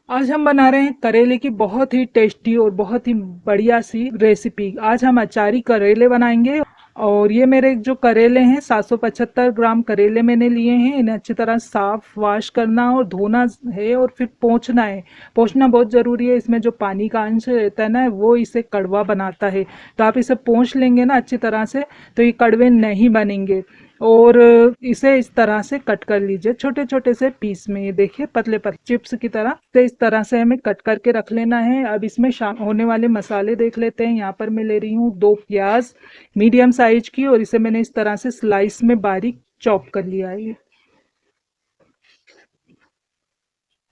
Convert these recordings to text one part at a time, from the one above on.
आज हम बना रहे हैं करेले की बहुत ही टेस्टी और बहुत ही बढ़िया सी रेसिपी। आज हम अचारी करेले बनाएंगे। और ये मेरे जो करेले हैं 775 ग्राम करेले मैंने लिए हैं। इन्हें अच्छी तरह साफ वॉश करना और धोना है और फिर पोंछना है। पोंछना बहुत ज़रूरी है, इसमें जो पानी का अंश रहता है ना वो इसे कड़वा बनाता है। तो आप इसे पोंछ लेंगे ना अच्छी तरह से तो ये कड़वे नहीं बनेंगे। और इसे इस तरह से कट कर लीजिए छोटे छोटे से पीस में। ये देखिए पतले पतले चिप्स की तरह। तो इस तरह से हमें कट करके रख लेना है। अब इसमें शामिल होने वाले मसाले देख लेते हैं। यहाँ पर मैं ले रही हूँ 2 प्याज मीडियम साइज की, और इसे मैंने इस तरह से स्लाइस में बारीक चॉप कर लिया है।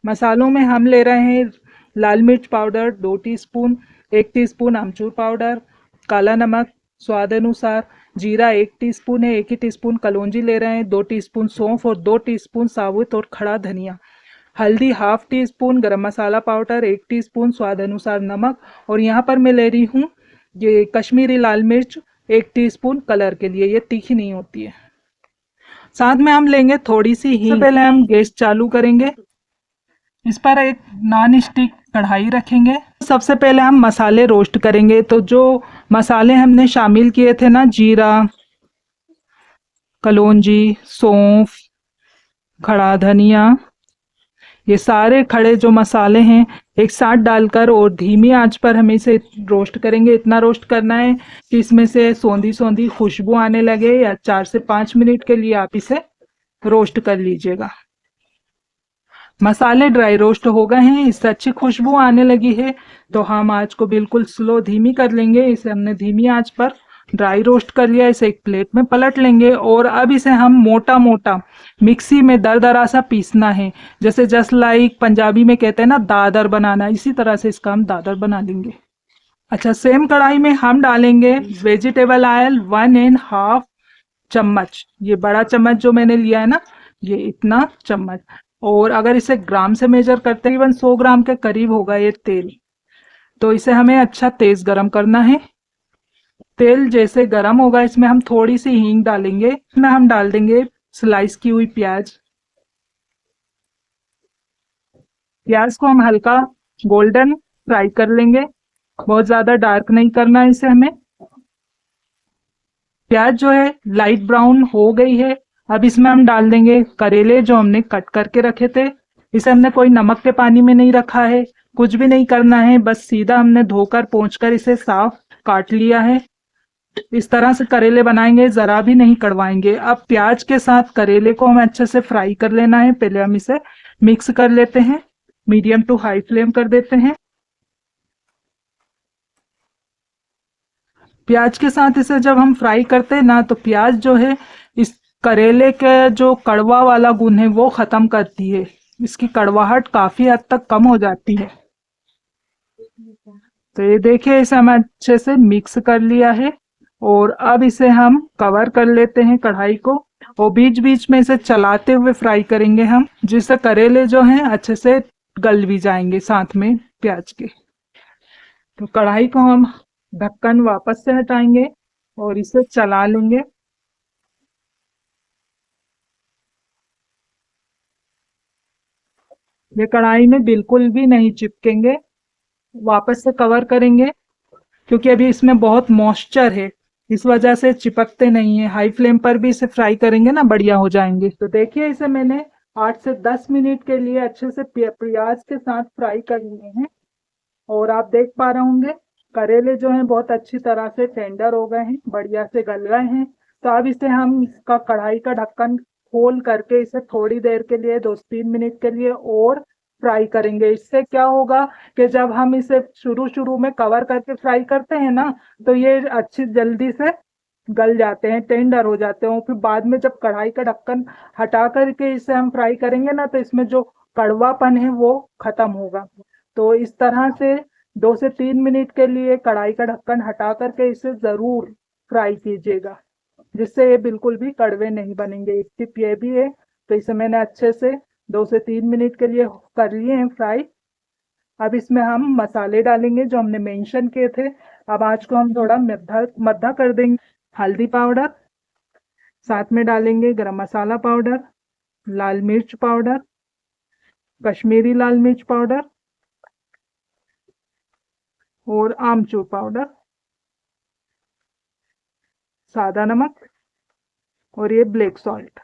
मसालों में हम ले रहे हैं लाल मिर्च पाउडर 2 टीस्पून, 1 टीस्पून अमचूर पाउडर, काला नमक स्वाद अनुसार, जीरा 1 टीस्पून है, 1 ही टीस्पून कलौंजी ले रहे हैं, 2 टीस्पून सौंफ और 2 टीस्पून साबुत और खड़ा धनिया, हल्दी हाफ टी स्पून, गरम मसाला पाउडर 1 टीस्पून, स्वाद अनुसार नमक। और यहाँ पर मैं ले रही हूँ ये कश्मीरी लाल मिर्च 1 टीस्पून कलर के लिए, ये तीखी नहीं होती है। साथ में हम लेंगे थोड़ी सी हींग। सबसे पहले हम गैस चालू करेंगे। इस पर एक नॉन स्टिक कढ़ाई रखेंगे। सबसे पहले हम मसाले रोस्ट करेंगे। तो जो मसाले हमने शामिल किए थे ना, जीरा, कलौंजी, सौंफ, खड़ा धनिया, ये सारे खड़े जो मसाले हैं एक साथ डालकर और धीमी आंच पर हमें इसे रोस्ट करेंगे। इतना रोस्ट करना है कि इसमें से सौंधी सौंधी खुशबू आने लगे। या 4 से 5 मिनट के लिए आप इसे रोस्ट कर लीजिएगा। मसाले ड्राई रोस्ट हो गए हैं, इससे अच्छी खुशबू आने लगी है। तो हम आंच को बिल्कुल स्लो धीमी कर लेंगे। इसे हमने धीमी आंच पर ड्राई रोस्ट कर लिया। इसे एक प्लेट में पलट लेंगे और अब इसे हम मोटा मोटा मिक्सी में दरदरा सा पीसना है। जैसे जस्ट लाइक पंजाबी में कहते हैं ना दादर बनाना, इसी तरह से इसका हम दादर बना लेंगे। अच्छा, सेम कढ़ाई में हम डालेंगे वेजिटेबल ऑयल 1.5 चम्मच। ये बड़ा चम्मच जो मैंने लिया है ना, ये इतना चम्मच। और अगर इसे ग्राम से मेजर करते हैं, तकरीबन 100 ग्राम के करीब होगा ये तेल। तो इसे हमें अच्छा तेज गरम करना है। तेल जैसे गरम होगा इसमें हम थोड़ी सी हींग डालेंगे। इसमें हम डाल देंगे स्लाइस की हुई प्याज। प्याज को हम हल्का गोल्डन फ्राई कर लेंगे, बहुत ज्यादा डार्क नहीं करना है इसे हमें। प्याज जो है लाइट ब्राउन हो गई है। अब इसमें हम डाल देंगे करेले जो हमने कट करके रखे थे। इसे हमने कोई नमक के पानी में नहीं रखा है, कुछ भी नहीं करना है, बस सीधा हमने धोकर पोंछकर इसे साफ काट लिया है। इस तरह से करेले बनाएंगे, जरा भी नहीं कड़वाएंगे। अब प्याज के साथ करेले को हमें अच्छे से फ्राई कर लेना है। पहले हम इसे मिक्स कर लेते हैं, मीडियम टू हाई फ्लेम कर देते हैं। प्याज के साथ इसे जब हम फ्राई करते हैं ना, तो प्याज जो है इस करेले के जो कड़वा वाला गुण है वो खत्म करती है। इसकी कड़वाहट काफी हद तक कम हो जाती है। तो ये देखिए इसे हम अच्छे से मिक्स कर लिया है। और अब इसे हम कवर कर लेते हैं कढ़ाई को, और बीच बीच में इसे चलाते हुए फ्राई करेंगे हम, जिससे करेले जो हैं अच्छे से गल भी जाएंगे साथ में प्याज के। तो कढ़ाई को हम ढक्कन वापस से हटाएंगे और इसे चला लेंगे। ये कढ़ाई में बिल्कुल भी नहीं चिपकेंगे। वापस से कवर करेंगे क्योंकि अभी इसमें बहुत मॉइस्चर है, इस वजह से चिपकते नहीं है। हाई फ्लेम पर भी इसे फ्राई करेंगे ना बढ़िया हो जाएंगे। तो देखिए इसे मैंने 8 से 10 मिनट के लिए अच्छे से प्याज के साथ फ्राई कर लिए हैं। और आप देख पा रहे होंगे करेले जो हैं बहुत अच्छी तरह से टेंडर हो गए हैं, बढ़िया से गल गए हैं। तो अब इसे हम इसका कढ़ाई का ढक्कन खोल करके इसे थोड़ी देर के लिए 2 से 3 मिनट के लिए और फ्राई करेंगे। इससे क्या होगा कि जब हम इसे शुरू शुरू में कवर करके फ्राई करते हैं ना, तो ये अच्छी जल्दी से गल जाते हैं, टेंडर हो जाते हैं। और फिर बाद में जब कढ़ाई का ढक्कन हटा करके इसे हम फ्राई करेंगे ना, तो इसमें जो कड़वापन है वो खत्म होगा। तो इस तरह से 2 से 3 मिनट के लिए कढ़ाई का ढक्कन हटा करके इसे जरूर फ्राई कीजिएगा, जिससे ये बिल्कुल भी कड़वे नहीं बनेंगे। एक टिप ये भी है। तो इसे मैंने अच्छे से 2 से 3 मिनट के लिए कर लिए हैं फ्राई। अब इसमें हम मसाले डालेंगे जो हमने मेंशन किए थे। अब आँच को हम थोड़ा मद्धा मद्धा कर देंगे। हल्दी पाउडर, साथ में डालेंगे गरम मसाला पाउडर, लाल मिर्च पाउडर, कश्मीरी लाल मिर्च पाउडर, और आमचूर पाउडर, सादा नमक और ये ब्लैक सॉल्ट।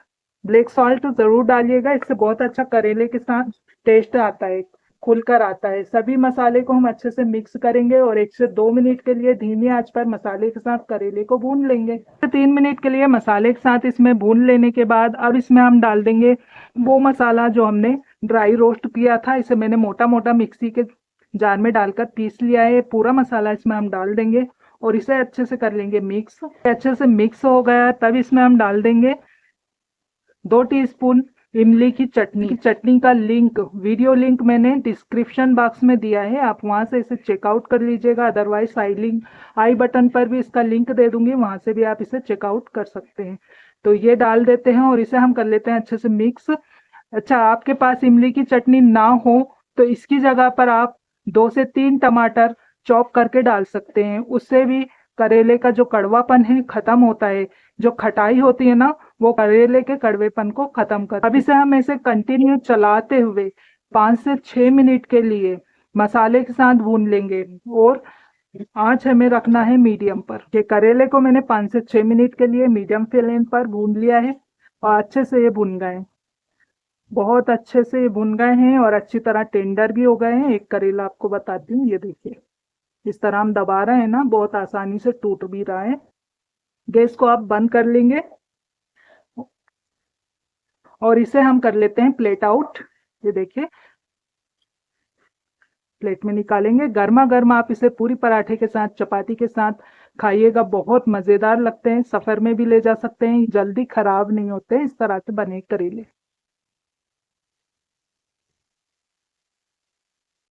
ब्लैक सॉल्ट जरूर डालिएगा, इससे बहुत अच्छा करेले के साथ टेस्ट आता है, खुलकर आता है। सभी मसाले को हम अच्छे से मिक्स करेंगे और 1 से 2 मिनट के लिए धीमी आंच पर मसाले के साथ करेले को भून लेंगे। 3 मिनट के लिए मसाले के साथ इसमें भून लेने के बाद अब इसमें हम डाल देंगे वो मसाला जो हमने ड्राई रोस्ट किया था। इसे मैंने मोटा मोटा मिक्सी के जार में डालकर पीस लिया है। पूरा मसाला इसमें हम डाल देंगे और इसे अच्छे से कर लेंगे मिक्स। अच्छे से मिक्स हो गया तब इसमें हम डाल देंगे 2 टीस्पून इमली की चटनी का लिंक, वीडियो लिंक मैंने डिस्क्रिप्शन बॉक्स में दिया है, आप वहां से इसे चेकआउट कर लीजिएगा। अदरवाइज आई बटन पर भी इसका लिंक दे दूंगी, वहां से भी आप इसे चेकआउट कर सकते हैं। तो ये डाल देते हैं और इसे हम कर लेते हैं अच्छे से मिक्स। अच्छा, आपके पास इमली की चटनी ना हो तो इसकी जगह पर आप 2 से 3 टमाटर चॉप करके डाल सकते हैं, उससे भी करेले का जो कड़वापन है खत्म होता है। जो खटाई होती है ना, वो करेले के कड़वेपन को खत्म कर। अब इसे हम ऐसे कंटिन्यू चलाते हुए 5 से 6 मिनट के लिए मसाले के साथ भून लेंगे और आंच हमें रखना है मीडियम पर। ये करेले को मैंने 5 से 6 मिनट के लिए मीडियम फ्लेम पर भून लिया है और अच्छे से ये भुन गए, बहुत अच्छे से ये भुन गए हैं और अच्छी तरह टेंडर भी हो गए हैं। एक करेला आपको बताती हूँ, ये देखिए इस तरह हम दबा रहे हैं ना, बहुत आसानी से टूट भी रहा है। गैस को आप बंद कर लेंगे और इसे हम कर लेते हैं प्लेट आउट। ये देखिए प्लेट में निकालेंगे। गर्मा गर्म आप इसे पूरी पराठे के साथ, चपाती के साथ खाइएगा, बहुत मजेदार लगते हैं। सफर में भी ले जा सकते हैं, जल्दी खराब नहीं होते इस तरह से बने करेले।